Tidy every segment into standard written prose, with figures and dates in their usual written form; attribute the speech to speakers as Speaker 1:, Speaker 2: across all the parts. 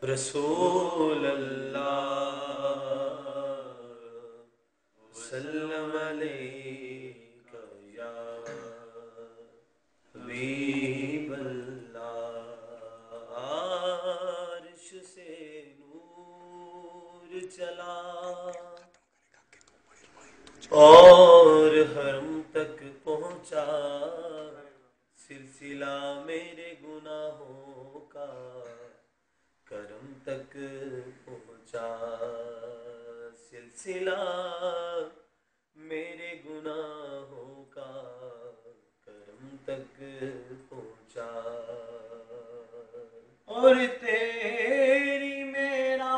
Speaker 1: رسول اللہ وسلم علیکہ یا حبیب اللہ عرش سے نور چلا اور حرم تک پہنچا سلسلہ میرے گناہوں کا کرم تک پہنچا سلسلہ میرے گناہوں کا کرم تک پہنچا اور تیری میرا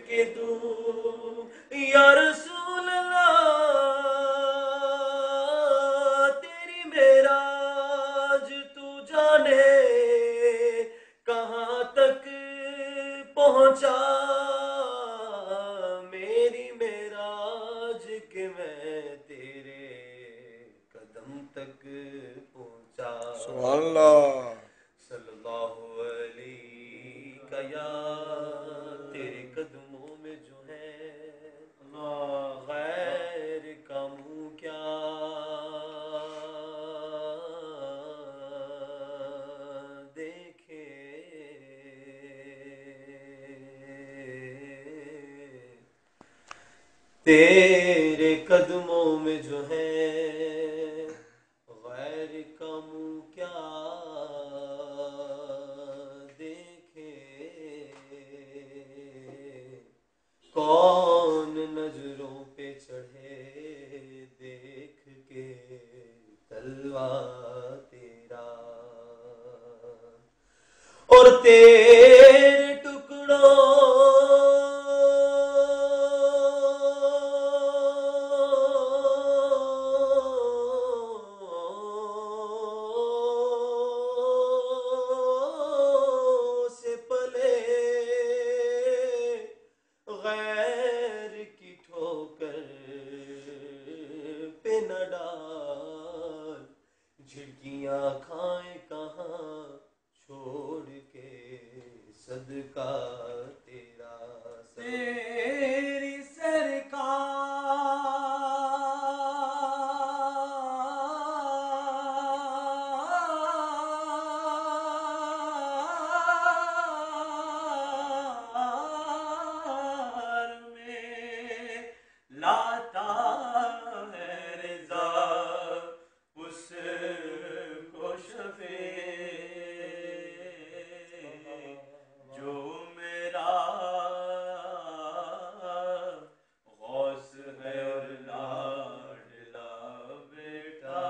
Speaker 1: کہ تو یا رسول اللہ تیری معراج تو جانے کہاں تک پہنچا میری معراج کہ میں تیرے قدم تک پہنچا
Speaker 2: سبحان اللہ
Speaker 1: صلی اللہ علیہ یا تیرے قدموں میں جو ہے غیر کا منہ کیا دیکھے تیرے قدموں میں جو ہے غیر کا منہ کیا دیکھے کون نظروں پہ چڑھے دیکھ کے تلوا تیرا اور تیرے ٹکڑوں سے پلے غیر کی ٹھوکر پہ نہ ڈال جھڑکیاں کھائیں کہاں چھوڑ کے صدقہ تیرا تیری لاتا ہے رضا اس کو شفیع جو میرا غوث ہے اور لاڈلا بیٹا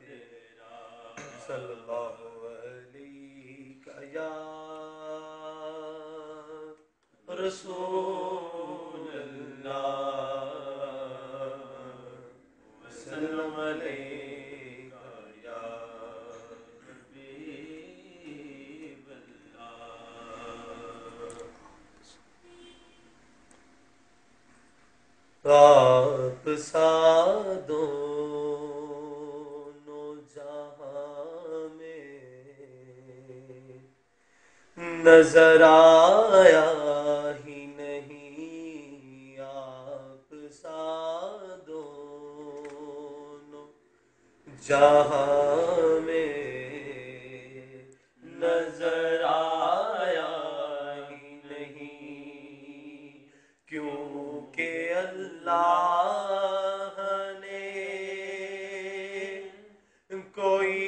Speaker 1: تیرا صلی اللہ علیہ یا رسول اللہ وسلم علیکہ یا حبیب اللہ آپ سا دونوں جہاں میں نظر آیا ہی نہیں آپ سا دونوں جہاں میں نظر آیا ہی نہیں کیونکہ اللہ نے کوئی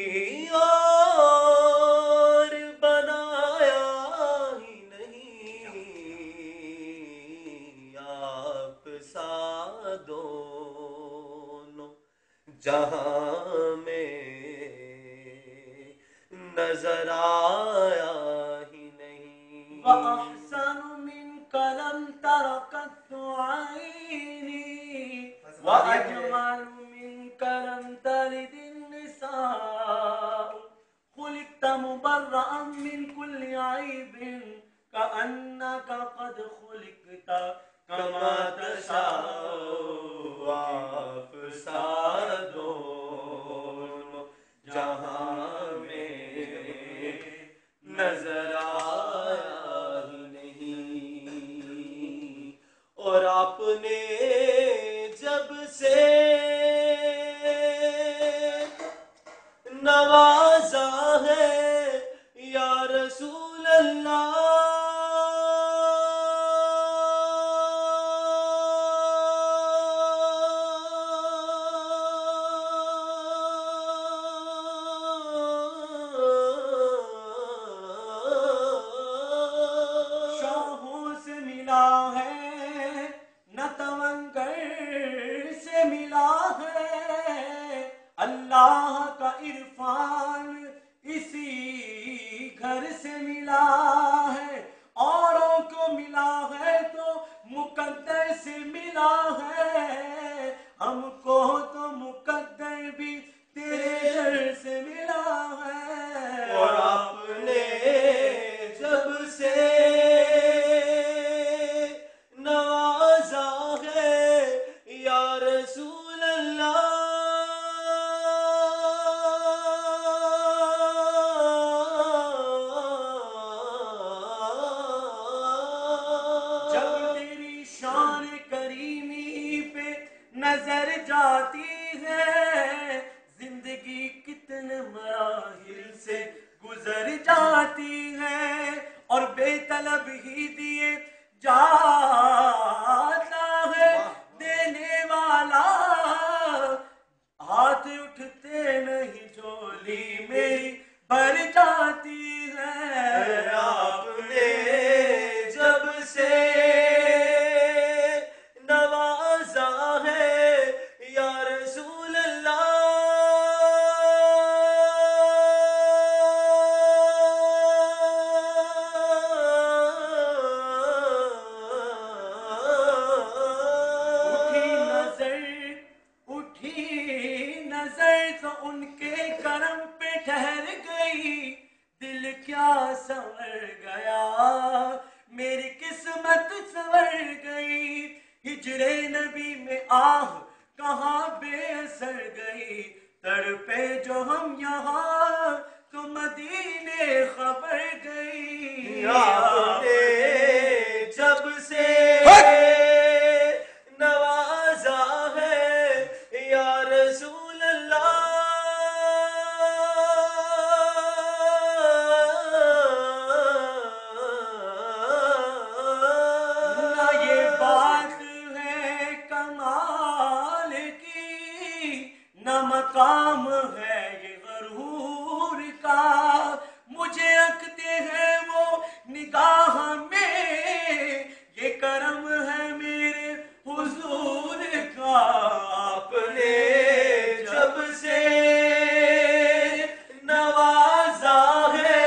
Speaker 1: اور بنایا ہی نہیں آپ سا دونوں جہاں میں نظر آیا ہی نہیں وَأَحْسَنُ مِنْكَ لَمْ تَرَ قَطُّ عَيْنِي وَأَجْمَلُ مِنْكَ لَمْ تَلِدِ النِّسَاءُ خُلِقْتَ مُبَرَّأً مِنْ كُلِّ عَيْبٍ
Speaker 2: كأنك قد خلقت
Speaker 1: كما تشاء فساد دونوں جہاں میں نظر آیا ہی نہیں، اور آپ نے جب سے نوازا ہے یا رسول اللہ،
Speaker 2: شاہوں سے ملا ہے نہ توانگر سے ملا ہے، اللہ کا عرفان اسی گھر سے ملا ہے، اوروں کو ملا ہے تو مقدر سے ملا ہے، ہم کو تو مقدر بھی تیرے گھر سے ملا ہے۔
Speaker 1: اور آپ نے جب سے نوازا ہے یا رسول اللہ،
Speaker 2: جب تیری شان کریمی پہ نظر جاتی ہے، زندگی کتنے مراحل سے گزر جاتی ہے، اور بے طلب ہی دیے جاتا ہے دینے والا، ہاتھ اٹھتے نہیں جھولی میری بھر جاتی ہے۔
Speaker 1: آپ نے جب سے نوازا ہے یا رسول اللہ،
Speaker 2: اٹھی نظر تو ان کے کرم پہ ٹھہر گئی، دل کیا سنور گیا، میری قسمت سنور گئی، ہجر نبی میں آہ کہاں بے اثر گئی، تڑپے جو ہم یہاں تو مدینے خبر گئی۔
Speaker 1: آپ نے جب سے نوازا ہے یا رسول اللہ،
Speaker 2: نہ یہ بات ہے کمال کی، نہ مقام ہے یہ غرور کا، مجھے رکھتے ہیں وہ نگاہ میں، یہ کرم ہے میرے حضور کا۔
Speaker 1: آپ نے جب سے نوازا ہے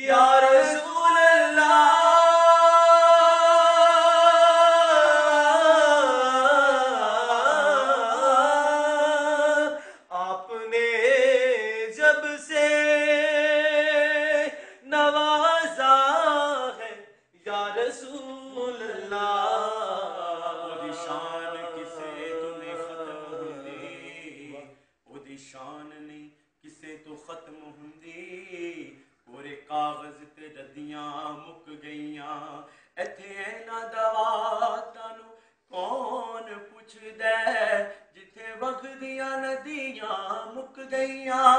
Speaker 1: یا رسول اللہ، آپ نے جب سے نوازا ہے یا رسول اللہ،
Speaker 2: اودی شان کسے تو نہیں ختم ہوندی، اودی شان نہیں کسے تو ختم ہوندی، پورے کاغذ تے ردیاں مک گئیاں، ایتھے اینا دوا تانوں کون پوچھ دے، جتھے وگدیاں ندیاں مک گئیاں،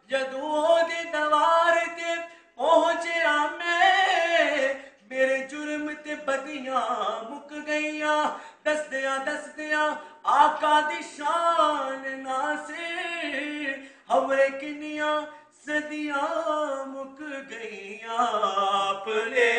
Speaker 2: جدوں دے دوار تے پہنچیا میں، میرے جرم تے بدیاں مک گئیاں، دسدیاں آقا دی شان ناصر، ہمیں کنیاں صدیاں مک گئیاں۔
Speaker 1: آپ نے